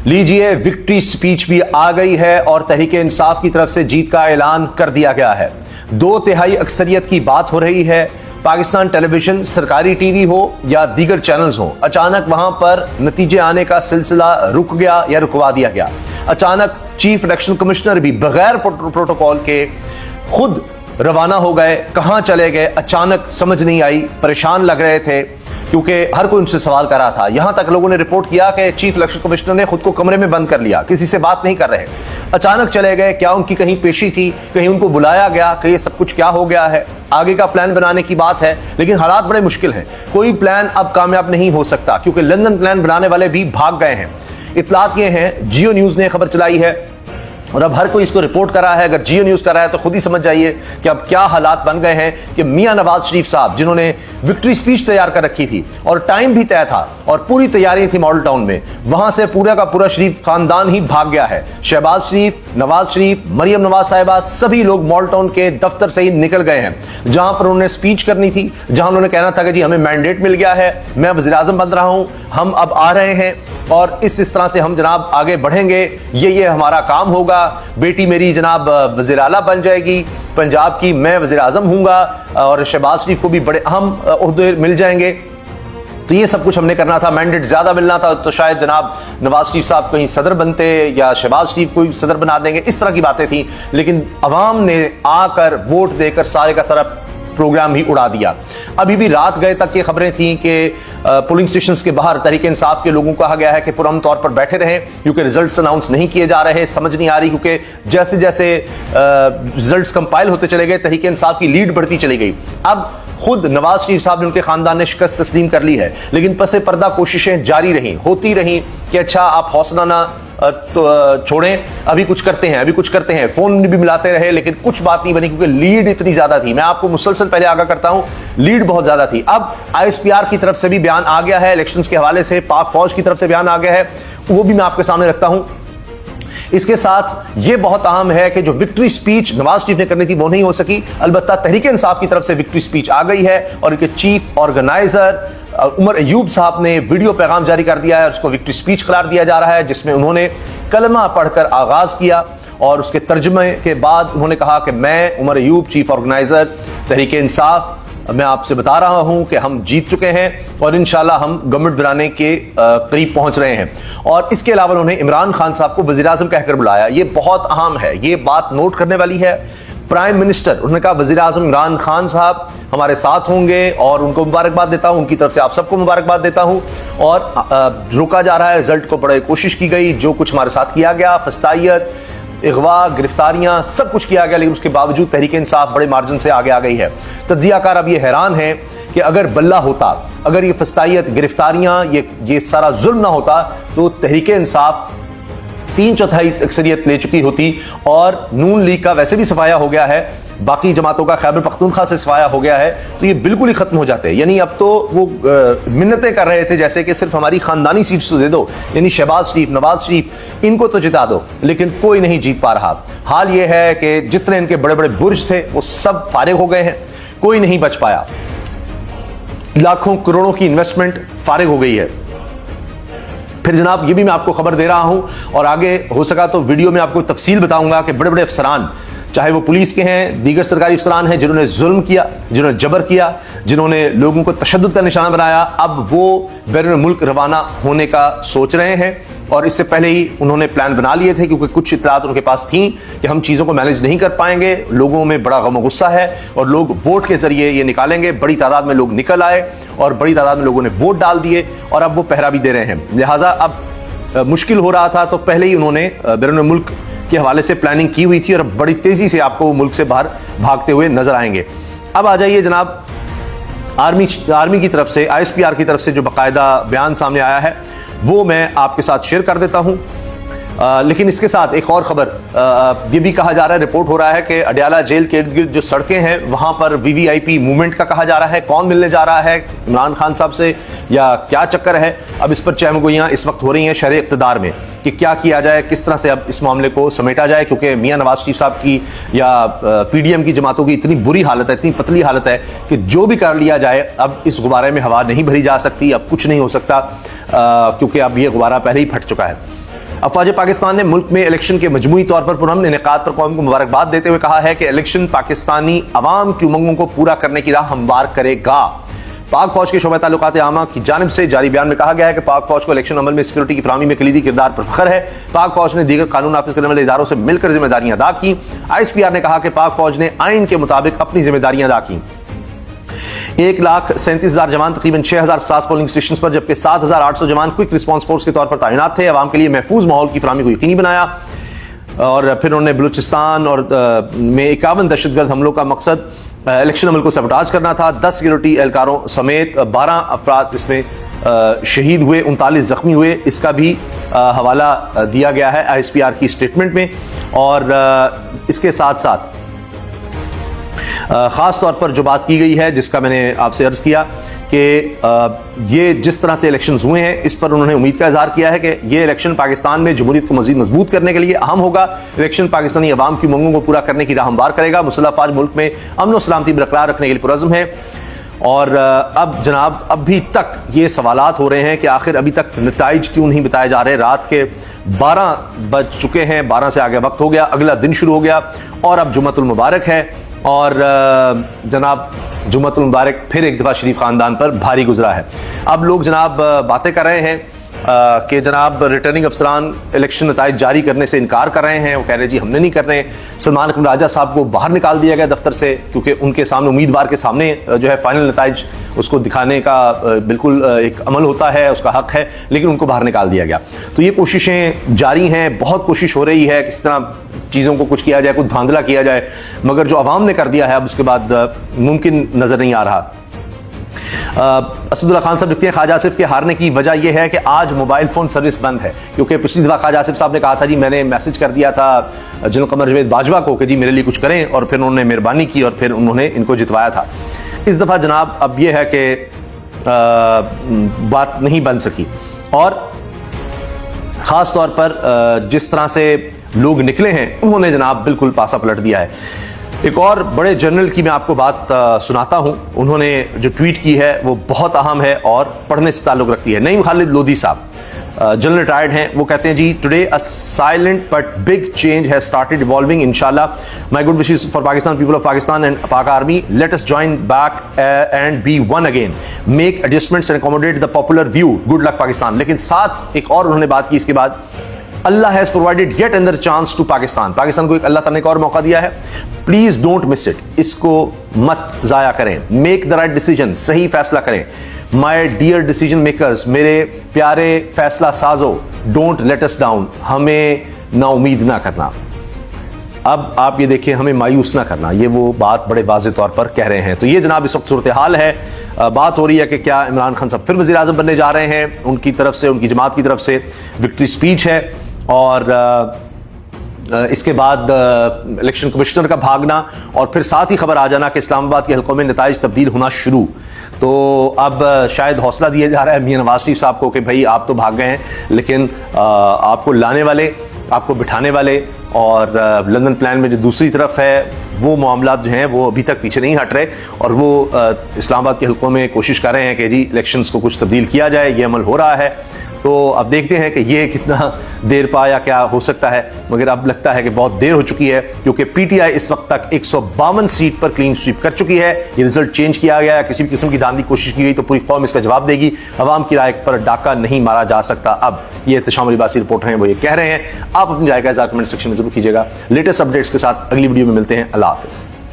लीजिए, victory speech भी आ गई है और तहरीक इंसाफ की तरफ से जीत का ऐलान कर दिया गया है। 2/3 अक्सरियत की बात हो रही है। पाकिस्तान टेलीविजन, सरकारी टीवी हो या दीगर चैनल्स हो, अचानक वहां पर नतीजे आने का सिलसिला रुक गया या रुकवा दिया गया। अचानक चीफ इलेक्शन कमिश्नर भी बगैर प्रोटोकॉल के खुद रवाना हो गए। कहां चले गए अचानक समझ नहीं आई, परेशान लग रहे थे क्योंकि हर कोई उनसे सवाल कर रहा था। यहां तक लोगों ने रिपोर्ट किया कि चीफ इलेक्शन कमिश्नर ने खुद को कमरे में बंद कर लिया, किसी से बात नहीं कर रहे, अचानक चले गए। क्या उनकी कहीं पेशी थी, कहीं उनको बुलाया गया कि ये सब कुछ क्या हो गया है? आगे का प्लान बनाने की बात है, लेकिन हालात बड़े मुश्किल हैं। कोई प्लान अब कामयाब नहीं हो सकता क्योंकि लंदन प्लान बनाने वाले भी भाग गए हैं। इत्तलात ये हैं, जियो न्यूज ने खबर चलाई है और अब हर कोई इसको रिपोर्ट कर रहा है। अगर जियो न्यूज कर रहा है तो खुद ही समझ जाइए कि अब क्या हालात बन गए हैं कि मियां नवाज शरीफ साहब, जिन्होंने विक्ट्री स्पीच तैयार कर रखी थी और टाइम भी तय था और पूरी तैयारी थी मॉडल टाउन में, वहां से पूरा का पूरा शरीफ खानदान ही भाग गया है। शहबाज शरीफ, नवाज शरीफ, मरियम नवाज साहिबा, सभी लोग मॉडल टाउन के दफ्तर से ही निकल गए हैं जहां पर उन्होंने स्पीच करनी थी, जहां उन्होंने कहना था कि जी हमें मैंडेट मिल गया है, मैं वज़ीर आज़म बन रहा हूं, हम अब आ रहे हैं और इस तरह से हम जनाब आगे बढ़ेंगे, ये हमारा काम होगा, बेटी मेरी जनाब वज़ीर आला बन जाएगी पंजाब की, मैं वज़ीर आज़म हूंगा और शहबाज शरीफ को भी बड़े अहम ओहदे मिल जाएंगे। तो ये सब कुछ हमने करना था। मैंडेट ज्यादा मिलना था तो शायद जनाब नवाज शरीफ साहब कहीं सदर बनते या शहबाज शरीफ को सदर बना देंगे, इस तरह की बातें थी। लेकिन अवाम ने आकर वोट देकर सारे का सारा प्रोग्राम ही उड़ा दिया। अभी भी रात गए तक ये खबरें थी कि पोलिंग स्टेशंस के बाहर तहरीक इंसाफ के लोगों को कहा गया है कि पुरअमन तौर पर बैठे रहें क्योंकि रिजल्ट्स अनाउंस नहीं किए जा रहे। समझ नहीं आ रही क्योंकि जैसे जैसे रिजल्ट्स कंपाइल होते चले गए तहरीक इंसाफ की लीड बढ़ती चली गई। अब खुद नवाज शरीफ साहब ने, उनके खानदान ने शिकस्त तस्लीम कर ली है, लेकिन पसे पर्दा कोशिशें जारी रही, होती रही कि अच्छा आप हौसला ना तो छोड़ें, अभी कुछ करते हैं, अभी कुछ करते हैं। फोन भी मिलाते रहे लेकिन कुछ बात नहीं बनी क्योंकि लीड इतनी ज्यादा थी। मैं आपको मुसलसल पहले आगाह करता हूं, लीड बहुत ज्यादा थी। अब आईएसपीआर की तरफ से भी बयान आ गया है, इलेक्शंस के हवाले से पाक फौज की तरफ से बयान आ गया है, वो भी मैं आपके सामने रखता हूं। इसके साथ यह बहुत अहम है कि जो विक्ट्री स्पीच नवाज शरीफ ने करनी थी वो नहीं हो सकी, अलबत्ता तहरीक इंसाफ की तरफ से विक्ट्री स्पीच आ गई है और इनके चीफ ऑर्गेनाइजर उमर अयूब साहब ने वीडियो पैगाम जारी कर दिया है और उसको विक्ट्री स्पीच करार दिया जा रहा है, जिसमें उन्होंने कलमा पढ़कर आगाज किया और उसके तर्जुमे के बाद उन्होंने कहा कि मैं उमर अयूब, चीफ ऑर्गेनाइजर तहरीक इंसाफ, मैं आपसे बता रहा हूं कि हम जीत चुके हैं और इंशाल्लाह हम गवर्नमेंट बनाने के करीब पहुंच रहे हैं। और इसके अलावा उन्होंने इमरान खान साहब को वज़ीर आज़म कहकर बुलाया। ये बहुत अहम है, ये बात नोट करने वाली है। प्राइम मिनिस्टर, उन्होंने कहा वज़ीर आज़म इमरान खान साहब हमारे साथ होंगे और उनको मुबारकबाद देता हूं, उनकी तरफ से आप सबको मुबारकबाद देता हूं। और रोका जा रहा है रिजल्ट को, बड़ी कोशिश की गई, जो कुछ हमारे साथ किया गया, फस्तायत, इगवा, गिरफ्तारियां, सब कुछ किया गया, लेकिन उसके बावजूद तहरीक इंसाफ बड़े मार्जिन से आगे आ गई है। तज्जियाकार अब ये हैरान है कि अगर बल्ला होता, अगर ये फस्तायत, गिरफ्तारियां, ये सारा जुल्म ना होता तो तहरीक इंसाफ 3/4 अक्सरियत ले चुकी होती और नून लीग का वैसे भी सफाया हो गया है, बाकी जमातों का खैबर पख्तूनख्वा से सफाया हो गया है, तो ये बिल्कुल ही खत्म हो जाते हैं। यानी अब तो वो मिन्नतें कर रहे थे जैसे कि सिर्फ हमारी खानदानी सीट्स तो दे दो, यानी शहबाज शरीफ, नवाज शरीफ, इनको तो जिता दो, लेकिन कोई नहीं जीत पा रहा। हाल ये है कि जितने इनके बड़े बड़े बुर्ज थे वो सब फारिग हो गए हैं, कोई नहीं बच पाया। लाखों करोड़ों की इन्वेस्टमेंट फारिग हो गई है। फिर जनाब ये भी मैं आपको खबर दे रहा हूं और आगे हो सका तो वीडियो में आपको तफसील बताऊंगा कि बड़े बड़े अफसरान, चाहे वो पुलिस के हैं, दीगर सरकारी अफसरान हैं, जिन्होंने जुल्म किया, जिन्होंने जबर किया, जिन्होंने लोगों को तशद्दुद का निशाना बनाया, अब वो बैरून मुल्क रवाना होने का सोच रहे हैं। और इससे पहले ही उन्होंने प्लान बना लिए थे क्योंकि कुछ इत्तलात उनके पास थी कि हम चीज़ों को मैनेज नहीं कर पाएंगे, लोगों में बड़ा गम गुस्सा है और लोग वोट के जरिए ये निकालेंगे। बड़ी तादाद में लोग निकल आए और बड़ी तादाद में लोगों ने वोट डाल दिए और अब वो पहरा भी दे रहे हैं। लिहाजा अब मुश्किल हो रहा था तो पहले ही उन्होंने बैरून मुल्क के हवाले से प्लानिंग की हुई थी और बड़ी तेजी से आपको मुल्क से बाहर भागते हुए नजर आएंगे। अब आ जाइए जनाब आर्मी की तरफ से, आईएसपीआर की तरफ से जो बाकायदा बयान सामने आया है वो मैं आपके साथ शेयर कर देता हूं। लेकिन इसके साथ एक और खबर ये भी कहा जा रहा है, रिपोर्ट हो रहा है कि अडयाला जेल के इर्द गिर्द जो सड़कें हैं वहां पर वीवीआईपी मूवमेंट का कहा जा रहा है। कौन मिलने जा रहा है इमरान खान साहब से या क्या चक्कर है? अब इस पर चहमगोइयां इस वक्त हो रही हैं शहर इक़्तिदार में कि क्या किया जाए, किस तरह से अब इस मामले को समेटा जाए, क्योंकि मियां नवाज शरीफ साहब की या पीडीएम की जमातों की इतनी बुरी हालत है, इतनी पतली हालत है कि जो भी कर लिया जाए अब इस गुब्बारे में हवा नहीं भरी जा सकती, अब कुछ नहीं हो सकता क्योंकि अब ये गुब्बारा पहले ही फट चुका है। अफवाज पाकिस्तान ने मुल्क में इलेक्शन के मजमूई तौर पर पुरअमन इनेकाद पर कौम को मुबारकबाद देते हुए कहा है कि इलेक्शन पाकिस्तानी अवाम की उमंगों को पूरा करने की राह हमवार करेगा। पाक फौज के शोबा ताल्लुकात आमा की जानिब से जारी बयान में कहा गया है कि पाक फौज को इलेक्शन अमल में सिक्योरिटी की फराहमी में कलीदी किरदार पर फख्र है। पाक फौज ने दीगर कानून नाफिज करने वाले इदारों से मिलकर जिम्मेदारियां अदा की। ISPR ने कहा कि पाक फौज ने आइन के मुताबिक अपनी जिम्मेदारियां अदा की। 1,37,000 जवान तकरीबन 6,700 पोलिंग स्टेशन पर, जबकि 7,800 जवान क्विक रिस्पांस फोर्स के तौर पर तैनात थे। अवाम के लिए महफूज माहौल की फराहमी को यकीनी बनाया। और फिर उन्होंने बलूचिस्तान और में 51 दहशतगर्द हमलों का मकसद इलेक्शन अमल को सबटाज करना था। 10 सिक्योरिटी एहलकारों समेत 12 अफराद इसमें शहीद हुए, 39 जख्मी हुए। इसका भी हवाला दिया गया है ISPR की स्टेटमेंट में। और इसके साथ साथ खास तौर पर जो बात की गई है, जिसका मैंने आपसे अर्ज किया कि ये जिस तरह से इलेक्शंस हुए हैं, इस पर उन्होंने उम्मीद का इजहार किया है कि ये इलेक्शन पाकिस्तान में जमहूरियत को मजीद मजबूत करने के लिए अहम होगा। इलेक्शन पाकिस्तानी अवाम की उमंगों को पूरा करने की राह हमवार करेगा। मुसल्लह अफवाज मुल्क में अमन और सलामती बरकरार रखने के लिए पुरअज़्म है। और अब जनाब अभी तक ये सवालात हो रहे हैं कि आखिर अभी तक नताइज क्यों नहीं बताए जा रहे। रात के 12 बज चुके हैं, 12 से आगे वक्त हो गया, अगला दिन शुरू हो गया और अब जुम्मतुल मुबारक है। और जनाब जुम्मतुल मुबारक फिर एक दफ़ा शरीफ ख़ानदान पर भारी गुजरा है। अब लोग जनाब बातें कर रहे हैं कि जनाब रिटर्निंग अफसरान इलेक्शन नताइज जारी करने से इनकार कर रहे हैं। वो कह रहे हैं जी हमने नहीं कर रहे। सलमान अकबर राजा साहब को बाहर निकाल दिया गया दफ्तर से, क्योंकि उनके सामने उम्मीदवार के सामने जो है फाइनल नताइज उसको दिखाने का बिल्कुल एक अमल होता है, उसका हक है, लेकिन उनको बाहर निकाल दिया गया। तो ये कोशिशें जारी हैं, बहुत कोशिश हो रही है किस तरह चीज़ों को कुछ किया जाए, कुछ धांधला किया जाए, मगर जो अवाम ने कर दिया है अब उसके बाद मुमकिन नज़र नहीं आ रहा। असदुल्ला खान साहब लिखते हैं ख्वाजा आसिफ के हारने की वजह यह है कि आज मोबाइल फ़ोन सर्विस बंद है, क्योंकि पिछली दफ़ा ख्वाजा आसिफ साहब ने कहा था जी मैंने मैसेज कर दिया था जनरल कमर जावेद बाजवा को कि जी मेरे लिए कुछ करें, और फिर उन्होंने मेहरबानी की और फिर उन्होंने इनको जितवाया था। इस दफ़ा जनाब अब यह है कि बात नहीं बन सकी। और ख़ास तौर पर जिस तरह से लोग निकले हैं उन्होंने जनाब बिल्कुल पासा पलट दिया है। एक और बड़े जनरल की मैं आपको बात सुनाता हूं। उन्होंने जो ट्वीट की है वो बहुत अहम है और पढ़ने से ताल्लुक़ रखती है। नईम खालिद लोधी साहब जनरल रिटायर्ड हैं। वो कहते हैं जी today a silent but big change has started evolving इंशाल्लाह। My good wishes for Pakistan, people of Pakistan and Pak army. Let us join back and be one again, make adjustments and accommodate the popular view. Good luck Pakistan. लेकिन साथ एक और उन्होंने बात की इसके बाद, Allah has provided yet another chance to Pakistan. Pakistan को एक अल्लाह ताला ने एक और मौका दिया है, प्लीज डोंट मिस इट। इसको मत जाया करें। मेक द राइट डिसीजन, सही फैसला करें। माय डियर डिसीजन मेकर्स, मेरे प्यारे फैसला साजो, डोंट लेट अस डाउन, हमें ना उम्मीद ना करना। अब आप ये देखिए, हमें मायूस ना करना, ये वो बात बड़े वाज़ेह तौर पर कह रहे हैं। तो ये जनाब इस वक्त सूरत हाल है। बात हो रही है कि क्या इमरान खान साहब फिर वज़ीर आज़म बनने जा रहे हैं। उनकी तरफ से, उनकी जमात की तरफ से विक्ट्री स्पीच है और इसके बाद इलेक्शन कमिश्नर का भागना और फिर साथ ही खबर आ जाना कि इस्लामाबाद के हल्कों में नताइज तब्दील होना शुरू। तो अब शायद हौसला दिया जा रहा है मियां नवाज शरीफ साहब को कि भाई आप तो भाग गए हैं, लेकिन आपको लाने वाले, आपको बिठाने वाले और लंदन प्लान में जो दूसरी तरफ है वो मामला जो हैं वो अभी तक पीछे नहीं हट रहे और वो इस्लामाबाद के हल्कों में कोशिश कर रहे हैं कि जी इलेक्शंस को कुछ तब्दील किया जाए। ये अमल हो रहा है। तो अब देखते हैं कि ये कितना देर पाया क्या हो सकता है, मगर अब लगता है कि बहुत देर हो चुकी है, क्योंकि पीटीआई इस वक्त तक 152 सीट पर क्लीन स्वीप कर चुकी है। ये रिजल्ट चेंज किया गया है, किसी भी किस्म की धांधली कोशिश की गई तो पूरी कौम इसका जवाब देगी। अवाम की राय पर डाका नहीं मारा जा सकता। अब ये एहतशाम लिबासी रिपोर्टर हैं वो ये कह रहे हैं। आप अपनी राय का इज़हार कमेंट सेक्शन में जरूर कीजिएगा। लेटेस्ट अपडेट्स के साथ अगली वीडियो में मिलते हैं। अल्लाह हाफिज़।